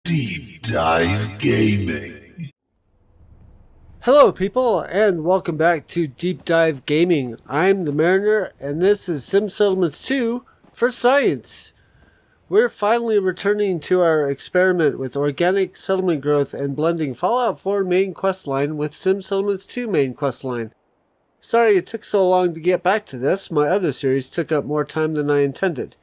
Deep Dive Gaming. Hello people, and welcome back to Deep Dive Gaming. I'm the Mariner, and this is Sim Settlements 2 for Science. We're finally returning to our experiment with organic settlement growth and blending Fallout 4 main quest line with Sim Settlements 2 main quest line. Sorry it took so long to get back to this, my other series took up more time than I intended.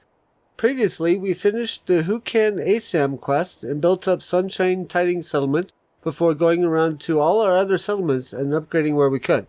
Previously, we finished the ASAM quest and built up Sunshine Tidings settlement before going around to all our other settlements and upgrading where we could.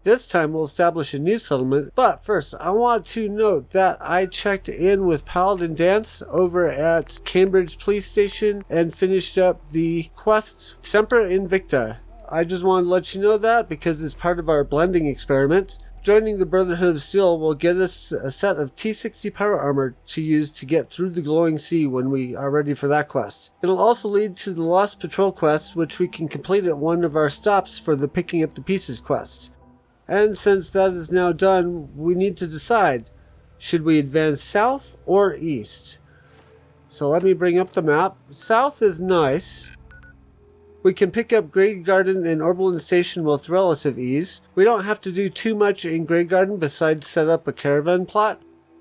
This time we'll establish a new settlement, but first I want to note that I checked in with Paladin Dance over at Cambridge Police Station and finished up the quest Semper Invicta. I just wanted to let you know that because it's part of our blending experiment. Joining the Brotherhood of Steel will get us a set of T60 power armor to use to get through the glowing sea when we are ready for that quest. It'll also lead to the Lost Patrol quest, which we can complete at one of our stops for the Picking Up the Pieces quest. And since that is now done, we need to decide, should we advance south or east? So let me bring up the map. South is nice. We can pick up Gravedigger and Oberland Station with relative ease. We don't have to do too much in Gravedigger besides set up a caravan plot.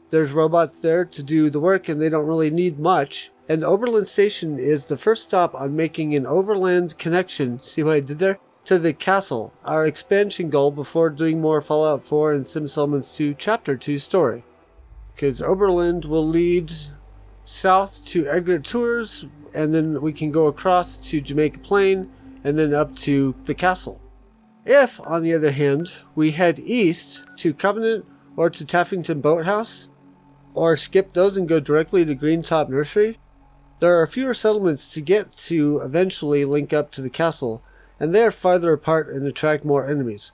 There's robots there to do the work and they don't really need much. And Oberland Station is the first stop on making an Overland connection, see what I did there? To the castle, our expansion goal before doing more Fallout 4 and Sim Settlements 2 Chapter 2 story. Because Oberland will lead south to Egret Tours, and then we can go across to Jamaica Plain, and then up to the castle. If, on the other hand, we head east to Covenant or to Taffington Boathouse, or skip those and go directly to Greentop Nursery, there are fewer settlements to get to eventually link up to the castle, and they are farther apart and attract more enemies.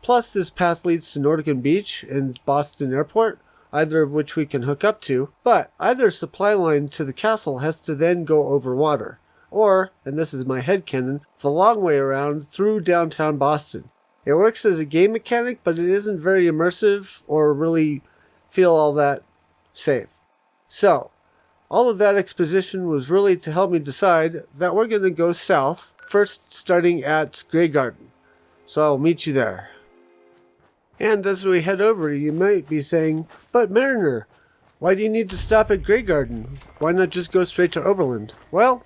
Plus, this path leads to Nordican Beach and Boston Airport, either of which we can hook up to, but either supply line to the castle has to then go over water, or, and this is my headcanon, the long way around through downtown Boston. It works as a game mechanic, but it isn't very immersive or really feel all that safe. So, all of that exposition was really to help me decide that we're going to go south, first starting at Gravedigger. So I'll meet you there. And as we head over, you might be saying, but Mariner, why do you need to stop at Gravedigger? Why not just go straight to Oberland? Well,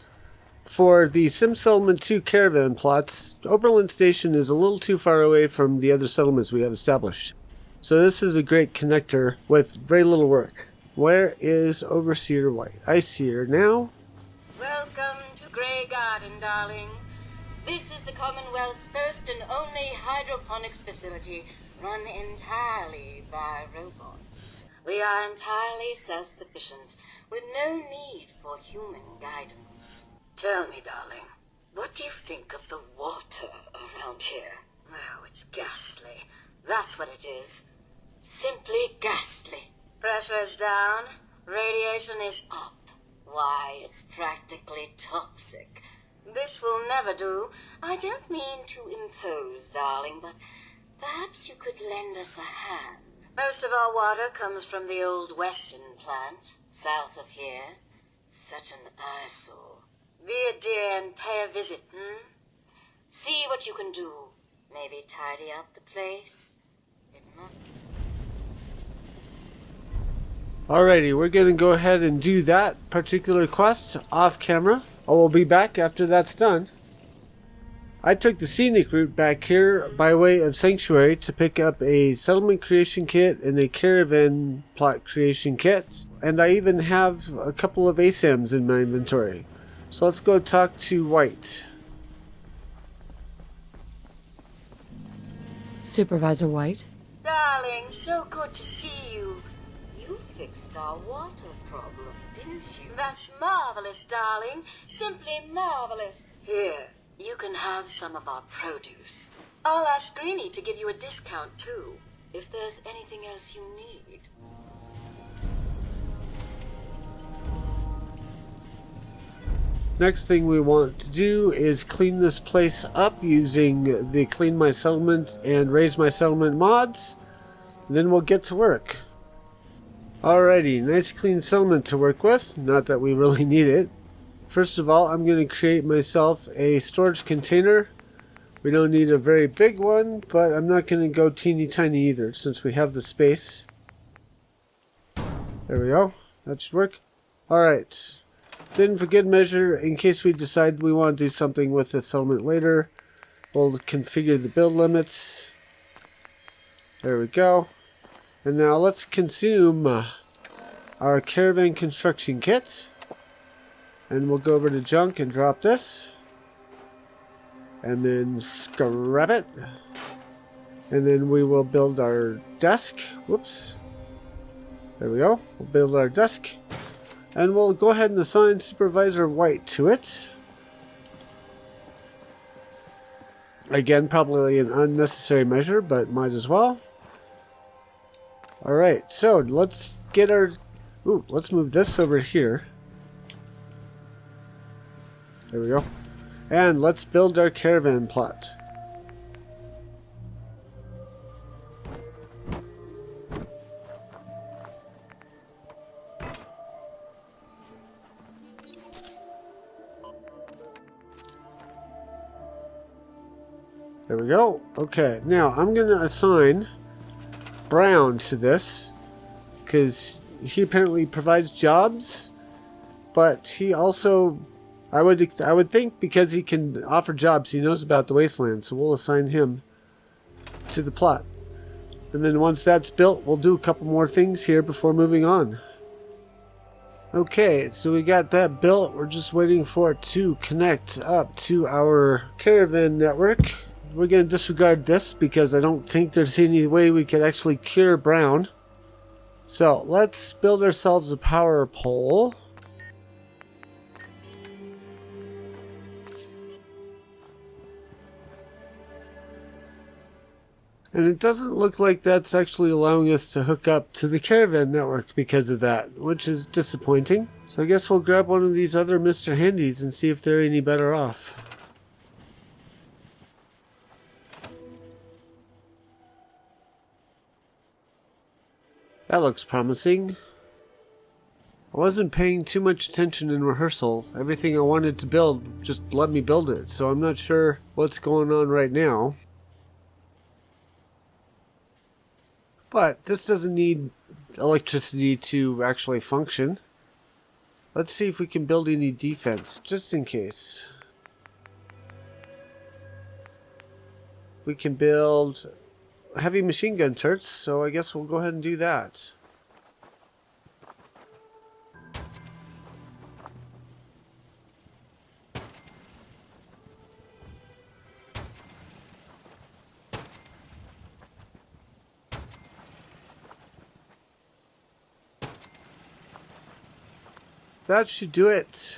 for the Sim Settlement 2 caravan plots, Oberland Station is a little too far away from the other settlements we have established. So this is a great connector with very little work. Where is Overseer White? I see her now. Welcome to Grey Garden, darling. This is the Commonwealth's first and only hydroponics facility, run entirely by robots. We are entirely self-sufficient, with no need for human guidance. Tell me, darling, what do you think of the water around here? Oh, it's ghastly. That's what it is. Simply ghastly. Pressure is down, radiation is up. Why, it's practically toxic. This will never do. I don't mean to impose, darling, but perhaps you could lend us a hand. Most of our water comes from the old Western plant, south of here. Such an eyesore. Be a dear and pay a visit, See what you can do. Maybe tidy up the place. It must be... Alrighty, we're going to go ahead and do that particular quest off camera. I will be back after that's done. I took the scenic route back here by way of Sanctuary to pick up a settlement creation kit and a caravan plot creation kit. And I even have a couple of ASAMs in my inventory. So let's go talk to White. Supervisor White? Darling, so good to see you. You fixed our water problem, didn't you? That's marvelous, darling. Simply marvelous. Here, you can have some of our produce. I'll ask Greenie to give you a discount, too, if there's anything else you need. Next thing we want to do is clean this place up using the Clean My Settlement and Raise My Settlement mods. Then we'll get to work. Alrighty, nice clean settlement to work with. Not that we really need it. First of all, I'm going to create myself a storage container. We don't need a very big one, but I'm not going to go teeny tiny either since we have the space. There we go. That should work. Alright. Then for good measure, in case we decide we want to do something with this element later, we'll configure the build limits. There we go. And now let's consume our caravan construction kit. And we'll go over to junk and drop this. And then scrap it. And then we will build our desk. Whoops. There we go. We'll build our desk. And we'll go ahead and assign Supervisor White to it. Again, probably an unnecessary measure, but might as well. Alright, so let's get our... Ooh, let's move this over here. There we go. And let's build our caravan plot. There we go. Okay, now I'm going to assign Brown to this because he apparently provides jobs, but he also, I would think because he can offer jobs, he knows about the wasteland, so we'll assign him to the plot. And then once that's built, we'll do a couple more things here before moving on. Okay, so we got that built. We're just waiting for it to connect up to our caravan network. We're going to disregard this because I don't think there's any way we could actually cure Brown. So let's build ourselves a power pole. And it doesn't look like that's actually allowing us to hook up to the caravan network because of that, which is disappointing. So I guess we'll grab one of these other Mr. Handies and see if they're any better off. That looks promising. I wasn't paying too much attention in rehearsal. Everything I wanted to build just let me build it, so I'm not sure what's going on right now. But this doesn't need electricity to actually function. Let's see if we can build any defense, just in case. We can build heavy machine gun turrets, so I guess we'll go ahead and do that. That should do it.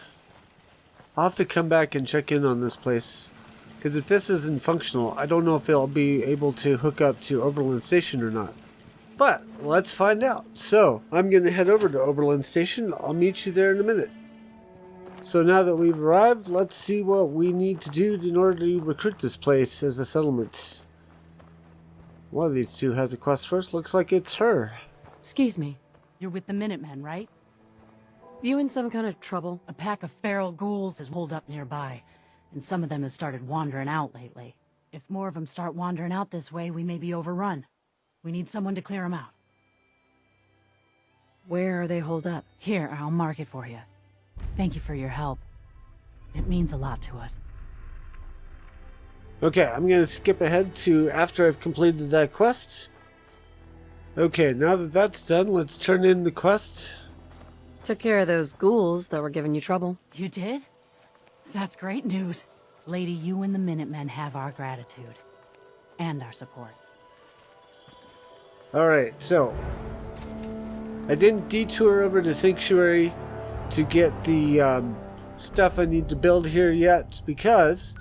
I'll have to come back and check in on this place. Because if this isn't functional, I don't know if it'll be able to hook up to Oberland Station or not. But let's find out. So I'm going to head over to Oberland Station. I'll meet you there in a minute. So now that we've arrived, let's see what we need to do in order to recruit this place as a settlement. One of these two has a quest first. Looks like it's her. Excuse me. You're with the Minutemen, right? You in some kind of trouble? A pack of feral ghouls is holed up nearby, and some of them have started wandering out lately. If more of them start wandering out this way, we may be overrun. We need someone to clear them out. Where are they holed up? Here, I'll mark it for you. Thank you for your help. It means a lot to us. Okay, I'm going to skip ahead to after I've completed that quest. Okay, now that that's done, let's turn in the quest. Took care of those ghouls that were giving you trouble. You did? That's great news. Lady, you and the Minutemen have our gratitude. And our support. Alright, so I didn't detour over to Sanctuary to get the stuff I need to build here yet, because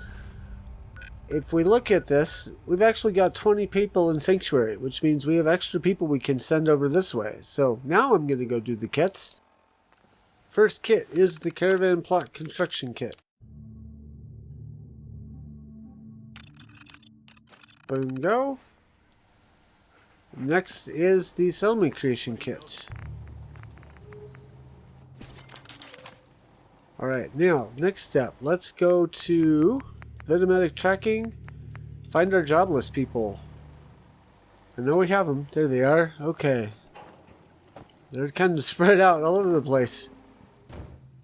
if we look at this, we've actually got 20 people in Sanctuary, which means we have extra people we can send over this way. So now I'm going to go do the kits. First kit is the Caravan Plot Construction Kit. Boom, go. Next is the Settlement Creation Kit. Alright, now, next step. Let's go to Venomatic Tracking. Find our job list people. I know we have them. There they are. Okay. They're kind of spread out all over the place.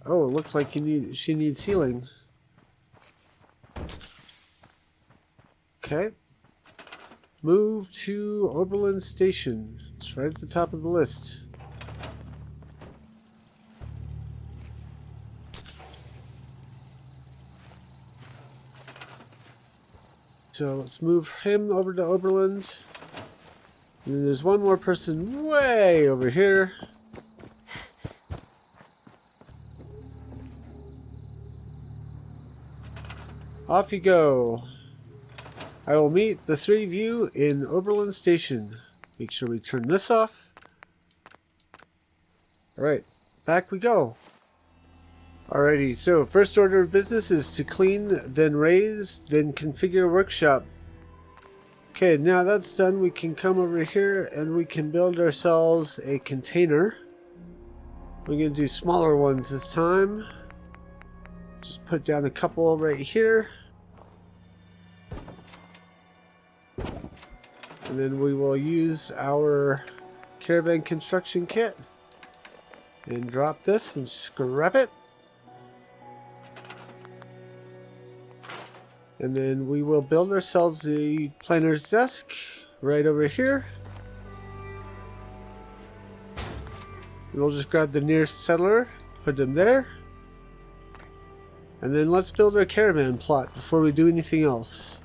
Oh, it looks like she needs healing. Okay. Move to Oberland Station. It's right at the top of the list. So let's move him over to Oberland. And then there's one more person way over here. Off you go. I will meet the three of you in Oberland Station. Make sure we turn this off. Alright, back we go. Alrighty, so first order of business is to clean, then raise, then configure workshop. Okay, now that's done, we can come over here and we can build ourselves a container. We're going to do smaller ones this time. Just put down a couple right here. And then we will use our caravan construction kit and drop this and scrap it. And then we will build ourselves a planner's desk right over here. We'll just grab the nearest settler, put them there. And then let's build our caravan plot before we do anything else.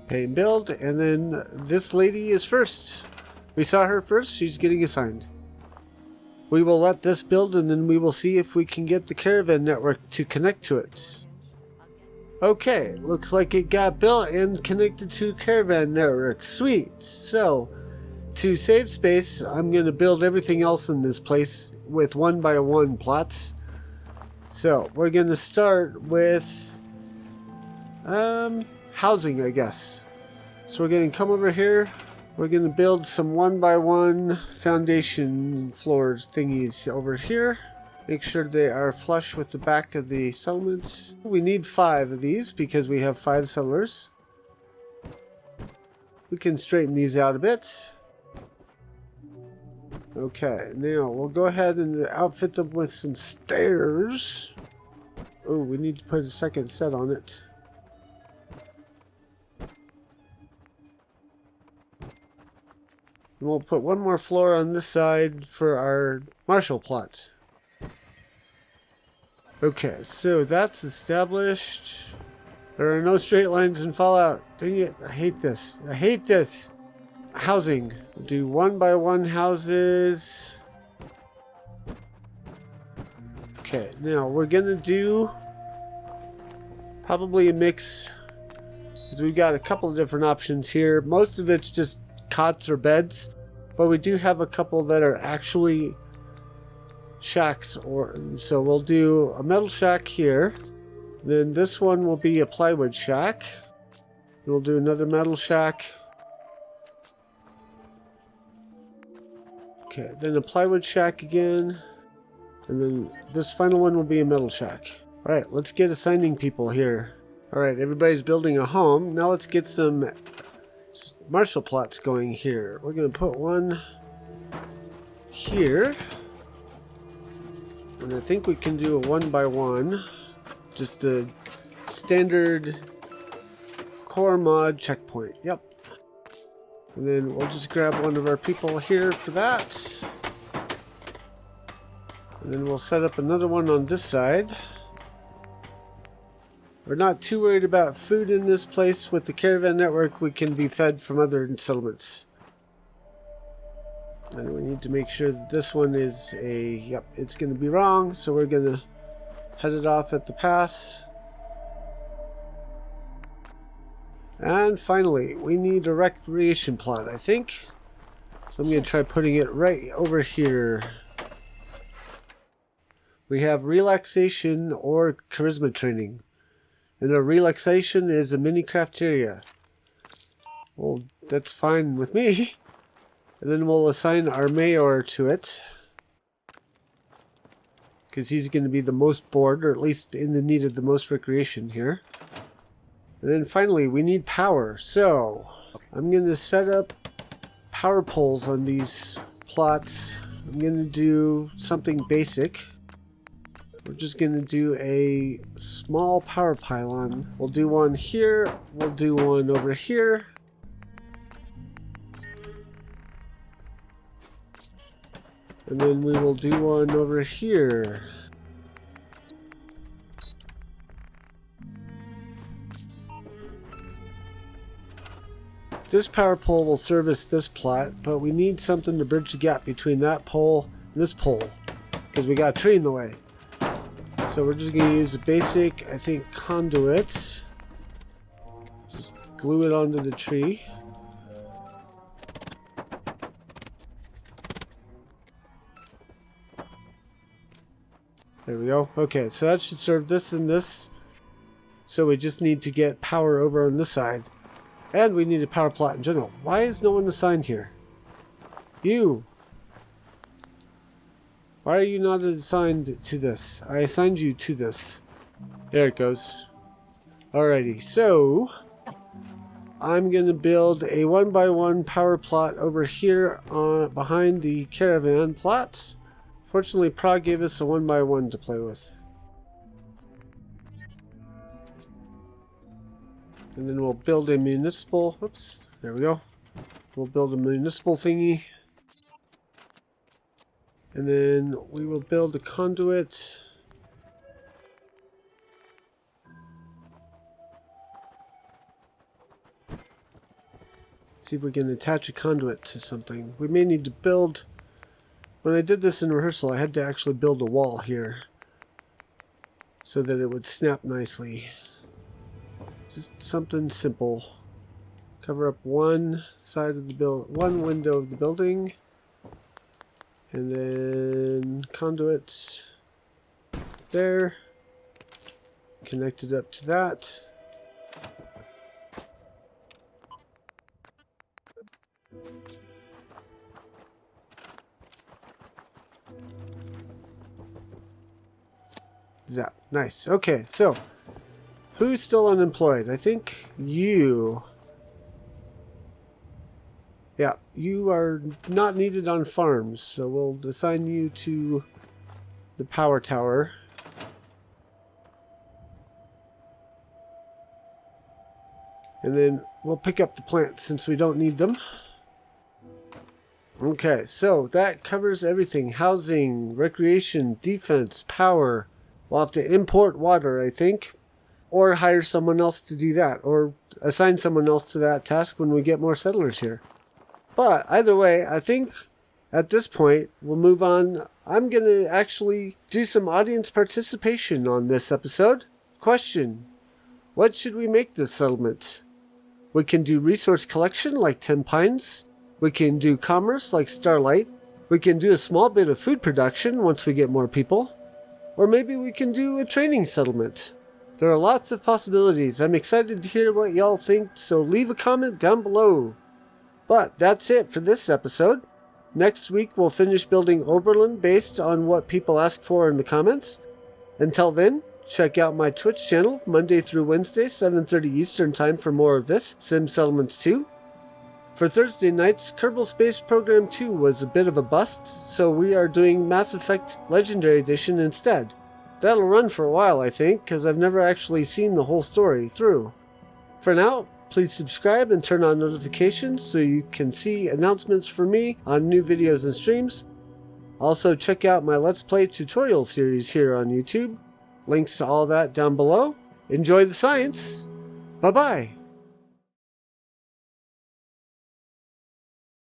Pay and build, and then this lady is first. We saw her first, she's getting assigned. We will let this build and then we will see if we can get the caravan network to connect to it. Okay, looks like it got built and connected to caravan network. Sweet. So, to save space, I'm going to build everything else in this place with 1x1 plots. So, we're going to start with housing, I guess. So we're going to come over here. We're going to build some 1x1 foundation floors thingies over here. Make sure they are flush with the back of the settlements. We need 5 of these because we have 5 settlers. We can straighten these out a bit. Okay, now we'll go ahead and outfit them with some stairs. Oh, we need to put a second set on it. And we'll put one more floor on this side for our marshal plot. Okay, so that's established. There are no straight lines in Fallout. Dang it, I hate this. I hate this. Housing. We'll do 1x1 houses. Okay, now we're gonna do probably a mix, because we've got a couple of different options here. Most of it's just cots or beds, but we do have a couple that are actually shacks, so we'll do a metal shack here. Then this one will be a plywood shack. We'll do another metal shack. Okay, then a plywood shack again. And then this final one will be a metal shack. Alright, let's get assigning people here. Alright, everybody's building a home. Now let's get some marshal plots going here. We're going to put one here. And I think we can do a 1x1. Just a standard core mod checkpoint. Yep. And then we'll just grab one of our people here for that. And then we'll set up another one on this side. We're not too worried about food in this place. With the caravan network, we can be fed from other settlements. And we need to make sure that this one is a... Yep, it's going to be wrong, so we're going to head it off at the pass. And finally, we need a recreation plot, I think. So I'm going to try putting it right over here. We have relaxation or charisma training. And a relaxation is a mini cafeteria. Well, that's fine with me. And then we'll assign our mayor to it, because he's going to be the most bored, or at least in the need of the most recreation here. And then finally, we need power. So I'm going to set up power poles on these plots. I'm going to do something basic. We're just going to do a small power pylon. We'll do one here. We'll do one over here. And then we will do one over here. This power pole will service this plot, but we need something to bridge the gap between that pole and this pole, because we got a tree in the way. So we're just going to use a basic, I think, conduit. Just glue it onto the tree. There we go. Okay, so that should serve this and this. So we just need to get power over on this side. And we need a power plot in general. Why is no one assigned here? You! Why are you not assigned to this? I assigned you to this. There it goes. Alrighty, so I'm going to build a 1x1 power plot over here behind the caravan plot. Fortunately, Prague gave us a 1x1 to play with. And then we'll build a municipal. Oops, there we go. We'll build a municipal thingy. And then we will build a conduit. See if we can attach a conduit to something. We may need to build... When I did this in rehearsal, I had to actually build a wall here so that it would snap nicely. Just something simple. Cover up one side of the one window of the building, and then conduit there. Connect it up to that. Zap. Nice. Okay, so who's still unemployed? I think you. Yeah, you are not needed on farms, so we'll assign you to the power tower. And then we'll pick up the plants since we don't need them. Okay, so that covers everything. Housing, recreation, defense, power. We'll have to import water, I think. Or hire someone else to do that. Or assign someone else to that task when we get more settlers here. But either way, I think at this point we'll move on. I'm going to actually do some audience participation on this episode. Question: what should we make this settlement? We can do resource collection like 10 Pines. We can do commerce like Starlight. We can do a small bit of food production once we get more people. Or maybe we can do a training settlement. There are lots of possibilities. I'm excited to hear what y'all think, so leave a comment down below. But that's it for this episode. Next week we'll finish building Oberland based on what people ask for in the comments. Until then, check out my Twitch channel Monday through Wednesday, 7:30 Eastern Time for more of this, Sim Settlements 2. For Thursday nights, Kerbal Space Program 2 was a bit of a bust, so we are doing Mass Effect Legendary Edition instead. That'll run for a while, I think, because I've never actually seen the whole story through. For now, please subscribe and turn on notifications so you can see announcements from me on new videos and streams. Also, check out my Let's Play tutorial series here on YouTube. Links to all that down below. Enjoy the science! Bye-bye!